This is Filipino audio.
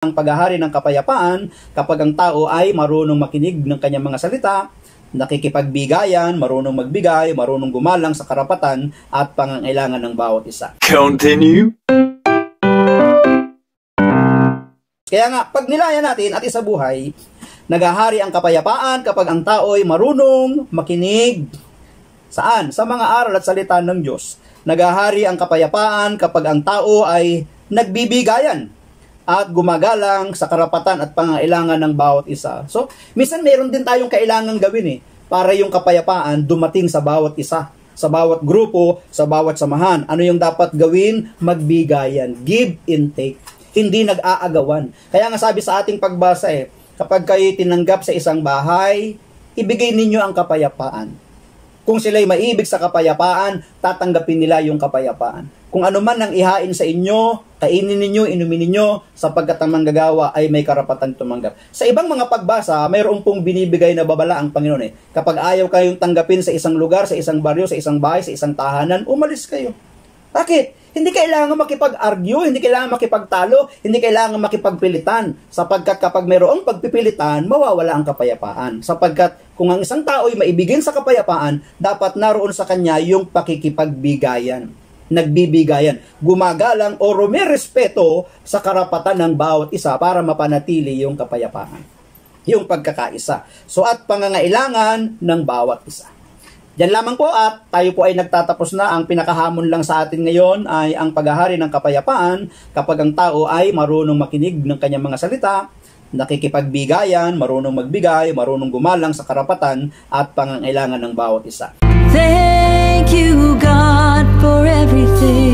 ang paghahari ng kapayapaan kapag ang tao ay marunong makinig ng kanyang mga salita, nakikipagbigayan, marunong magbigay, marunong gumalang sa karapatan at pangangailangan ng bawat isa. Continue. Kaya nga, pag nilayan natin at isabuhay, naghahari ang kapayapaan kapag ang tao ay marunong makinig. Saan? Sa mga aral at salita ng Diyos. Naghahari ang kapayapaan kapag ang tao ay nagbibigayan at gumagalang sa karapatan at pangangailangan ng bawat isa. So, minsan meron din tayong kailangan gawin para yung kapayapaan dumating sa bawat isa, sa bawat grupo, sa bawat samahan. Ano yung dapat gawin? Magbigayan. Give and take. Hindi nag-aagawan. Kaya nga sabi sa ating pagbasa kapag kayo tinanggap sa isang bahay, ibigay ninyo ang kapayapaan. Kung sila'y maibig sa kapayapaan, tatanggapin nila yung kapayapaan. Kung ano man ang ihain sa inyo, kainin ninyo, inumin ninyo, sapagkat ang manggagawa ay may karapatan tumanggap. Sa ibang mga pagbasa, mayroon pong binibigay na babala ang Panginoon. Kapag ayaw kayong tanggapin sa isang lugar, sa isang baryo, sa isang bahay, sa isang tahanan, umalis kayo. Bakit? Hindi kailangan makipag-argue, hindi kailangan makipagtalo, hindi kailangan makipagpilitan. Sapagkat kapag mayroong pagpipilitan, mawawala ang kapayapaan. Sapagkat kung ang isang tao ay maibigin sa kapayapaan, dapat naroon sa kanya yung pakikipagbigayan. Nagbibigayan, gumagalang o rumirespeto sa karapatan ng bawat isa para mapanatili yung kapayapaan. Yung pagkakaisa. So at pangangailangan ng bawat isa. Diyan lamang po at tayo po ay nagtatapos na. Ang pinakahamon lang sa atin ngayon ay ang paghahari ng kapayapaan kapag ang tao ay marunong makinig ng kanyang mga salita, nakikipagbigayan, marunong magbigay, marunong gumalang sa karapatan at pangangailangan ng bawat isa. Thank you, God, for everything.